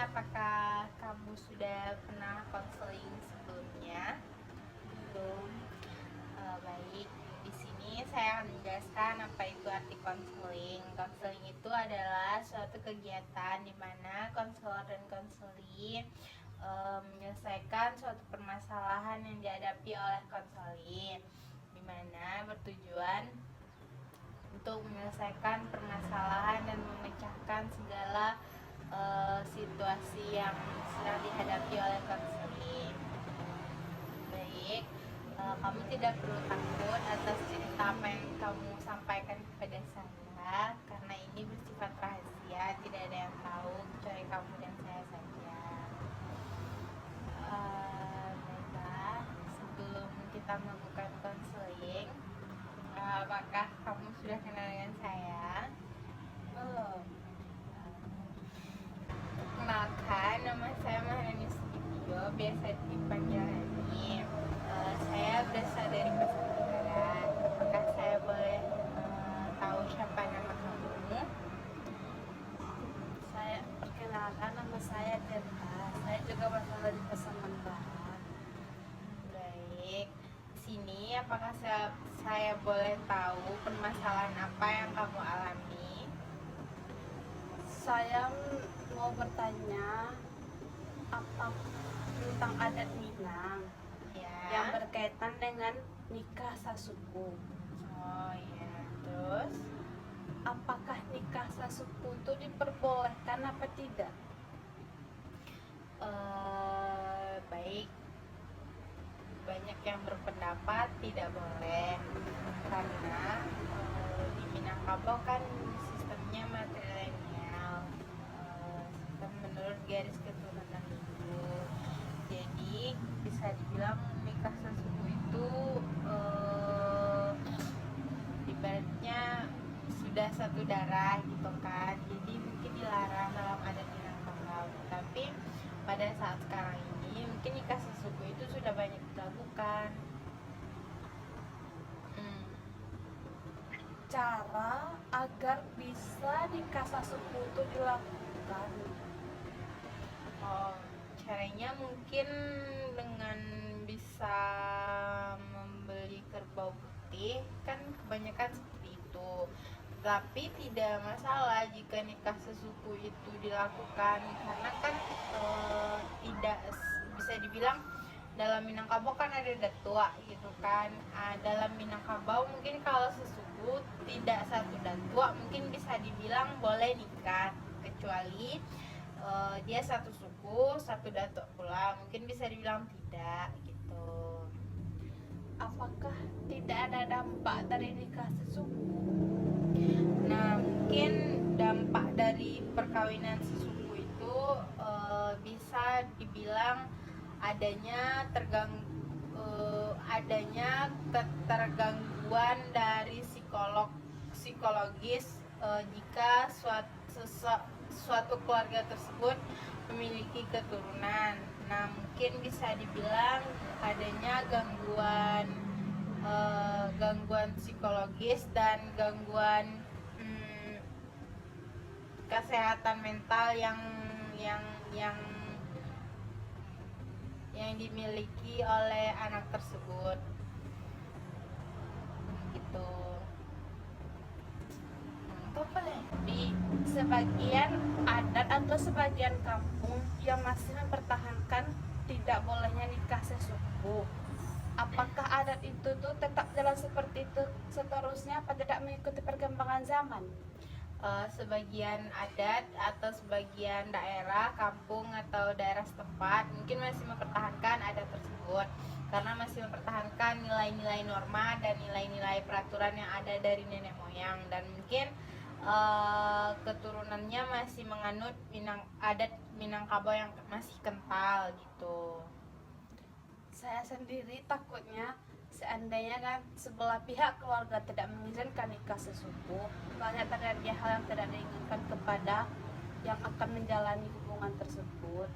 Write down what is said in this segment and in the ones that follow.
apakah kamu sudah pernah konseling sebelumnya? Belum. Baik, di sini saya akan menjelaskan apa itu arti konseling. Konseling itu adalah suatu kegiatan di mana konselor dan konseli menyelesaikan suatu permasalahan yang dihadapi oleh konseli, di mana bertujuan untuk menyelesaikan permasalahan dan memecahkan segala situasi yang sedang dihadapi oleh konseli. Baik, kamu tidak perlu takut atas cerita apa yang kamu sampaikan kepada saya, karena ini bersifat rahasia, tidak ada yang tahu kecuali kamu dan saya saja. Baiklah, sebelum kita melakukan konseling, apakah kamu sudah kenal dengan saya? Belum. Kenalkan, nama saya Maharani Sudibyo, biasa dipanggil Hani. Saya berasal dari Pasar. Apakah saya boleh tahu siapa nama kamu? Saya perkenalkan, nama saya Tirta. Saya juga berasal dari Pasaman Barat. Baik, sini apakah saya boleh tahu permasalahan apa yang kamu alami? Saya mau bertanya apa tentang adat Minang Ya. yang berkaitan dengan nikah sasuku. Oh ya, terus? Apakah nikah sasuku itu diperbolehkan apa tidak? Baik, banyak yang berpendapat tidak boleh karena di Minangkabau kan sistemnya matrilineal, sistem menurut garis keturunan itu. Jadi bisa dibilang nikah sesuku itu ibaratnya sudah satu darah gitu kan, jadi mungkin dilarang dalam adat Minangkabau. Tapi pada saat sekarang ini mungkin nikah sesuku itu sudah banyak dilakukan. Cara agar bisa nikah sasuku itu dilakukan. Oh, caranya mungkin dengan bisa membeli kerbau putih, kan kebanyakan seperti itu. Tapi tidak masalah jika nikah sesuku itu dilakukan, karena kan tidak bisa dibilang dalam Minangkabau kan ada datua gitu kan. Dalam Minangkabau mungkin kalau sesuku tidak satu datua mungkin bisa dibilang boleh nikah, kecuali dia satu suku satu datuk pula mungkin bisa dibilang tidak gitu. Apakah tidak ada dampak dari nikah sesuku? Nah, mungkin dampak dari perkawinan sesuku itu bisa dibilang adanya ketergangguan dari psikologis jika suatu keluarga tersebut memiliki keturunan. Nah, mungkin bisa dibilang adanya gangguan psikologis dan gangguan kesehatan mental yang dimiliki oleh anak tersebut gitu. Di sebagian adat atau sebagian kampung yang masih mempertahankan tidak bolehnya nikah sesuku, apakah adat itu tuh tetap jalan seperti itu seterusnya apa tidak mengikuti perkembangan zaman? Sebagian adat atau sebagian daerah, kampung atau daerah setempat mungkin masih mempertahankan adat tersebut karena masih mempertahankan nilai-nilai norma dan nilai-nilai peraturan yang ada dari nenek moyang, dan mungkin keturunannya masih menganut adat Minangkabau yang masih kental gitu. Saya sendiri takutnya seandainya kan sebelah pihak keluarga tidak mengizinkan nikah sesuku, banyak terjadi hal yang tidak diinginkan kepada yang akan menjalani hubungan tersebut.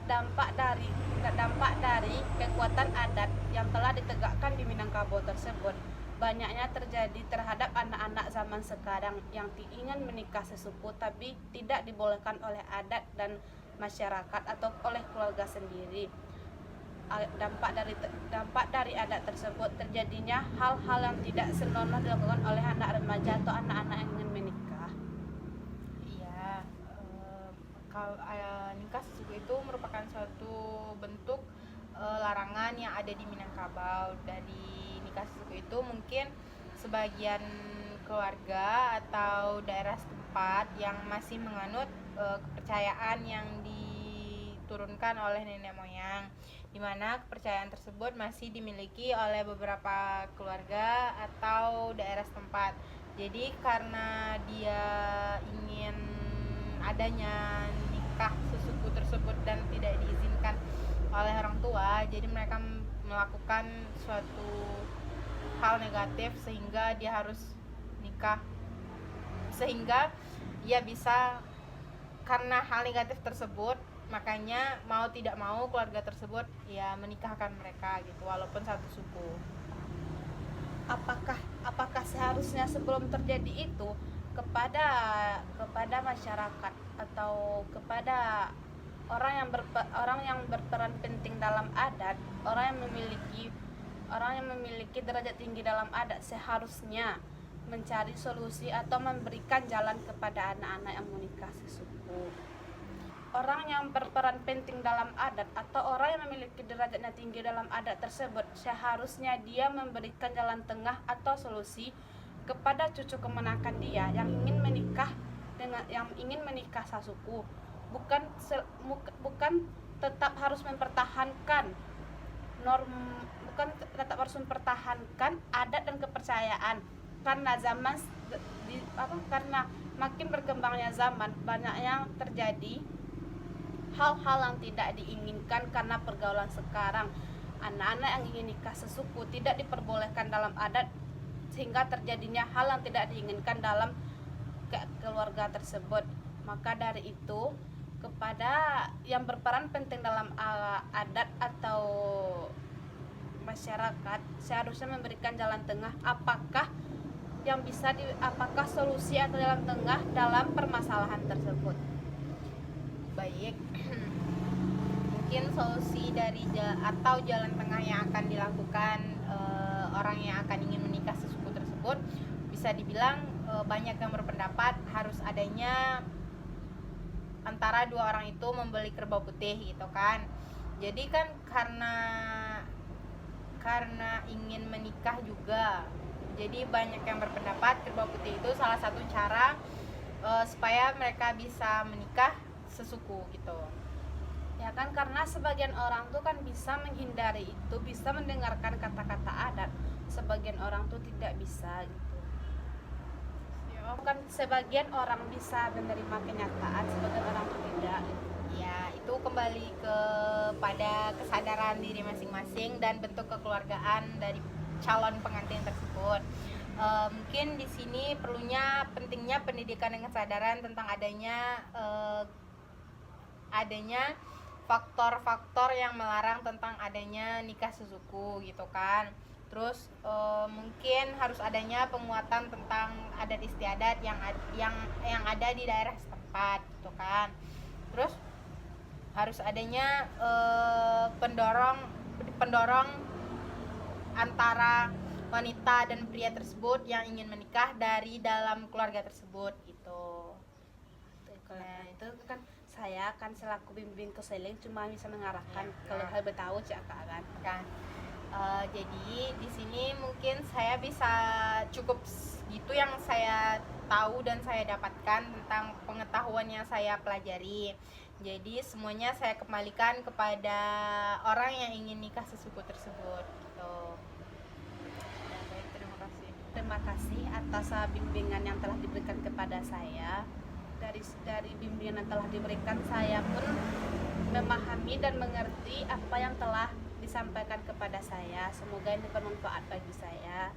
Dampak dari kekuatan adat yang telah ditegakkan di Minangkabau tersebut, banyaknya terjadi terhadap anak-anak zaman sekarang yang ingin menikah sesuku tapi tidak dibolehkan oleh adat dan masyarakat atau oleh keluarga sendiri. Dampak dari adat tersebut terjadinya hal-hal yang tidak senonoh dilakukan oleh anak remaja atau anak-anak yang ingin menikah. Iya, kalau nikah sesuku itu merupakan suatu bentuk larangan yang ada di Minangkabau. Dari nikah sesuku itu mungkin sebagian keluarga atau daerah setempat yang masih menganut kepercayaan yang diturunkan oleh nenek moyang, di mana kepercayaan tersebut masih dimiliki oleh beberapa keluarga atau daerah setempat. Jadi karena dia ingin adanya nikah sesuku tersebut dan tidak diizinkan oleh orang tua, jadi mereka melakukan suatu hal negatif sehingga dia harus nikah, sehingga dia bisa, karena hal negatif tersebut makanya mau tidak mau keluarga tersebut ya menikahkan mereka gitu, walaupun satu suku. Apakah seharusnya sebelum terjadi itu kepada masyarakat atau kepada orang yang berperan penting dalam adat, orang yang memiliki derajat tinggi dalam adat seharusnya mencari solusi atau memberikan jalan kepada anak-anak yang menikah sesuku. Orang yang berperan penting dalam adat atau orang yang memiliki derajatnya tinggi dalam adat tersebut seharusnya dia memberikan jalan tengah atau solusi kepada cucu kemenakan dia yang ingin menikah sasuku. Bukan tetap harus mempertahankan adat dan kepercayaan, karena makin berkembangnya zaman banyak yang terjadi hal-hal yang tidak diinginkan karena pergaulan sekarang. Anak-anak yang ingin nikah sesuku tidak diperbolehkan dalam adat sehingga terjadinya hal yang tidak diinginkan dalam keluarga tersebut. Maka dari itu, kepada yang berperan penting dalam adat atau masyarakat seharusnya memberikan jalan tengah, apakah solusi atau jalan tengah dalam permasalahan tersebut. Baik, mungkin solusi dari atau jalan tengah yang akan dilakukan orang yang akan ingin menikah sesuku tersebut, bisa dibilang banyak yang berpendapat harus adanya antara dua orang itu membeli kerbau putih gitu kan. Jadi kan karena ingin menikah juga, jadi banyak yang berpendapat kerbau putih itu salah satu cara supaya mereka bisa menikah sesuku gitu. Ya kan, karena sebagian orang tuh kan bisa menghindari itu, bisa mendengarkan kata-kata adat, sebagian orang tuh tidak bisa gitu. Bukan sebagian orang bisa menerima kenyataan, sebagian orang tuh tidak gitu. Ya, itu kembali kepada kesadaran diri masing-masing dan bentuk kekeluargaan dari calon pengantin tersebut. Mungkin di sini pentingnya pendidikan dan kesadaran tentang adanya faktor-faktor yang melarang tentang adanya nikah sesuku gitu kan. Terus mungkin harus adanya penguatan tentang adat istiadat yang ada di daerah setempat gitu kan. Terus harus adanya pendorong antara wanita dan pria tersebut yang ingin menikah dari dalam keluarga tersebut gitu. Nah, itu kan saya kan selaku bimbing konseling cuma bisa mengarahkan kalau hal bertahu cak kan. Jadi di sini mungkin saya bisa cukup gitu yang saya tahu dan saya dapatkan tentang pengetahuan yang saya pelajari. Jadi semuanya saya kembalikan kepada orang yang ingin nikah sesuku tersebut gitu. Ya, baik, Terima kasih atas bimbingan yang telah diberikan kepada saya. Dari bimbingan yang telah diberikan, saya pun memahami dan mengerti apa yang telah disampaikan kepada saya. Semoga ini bermanfaat bagi saya.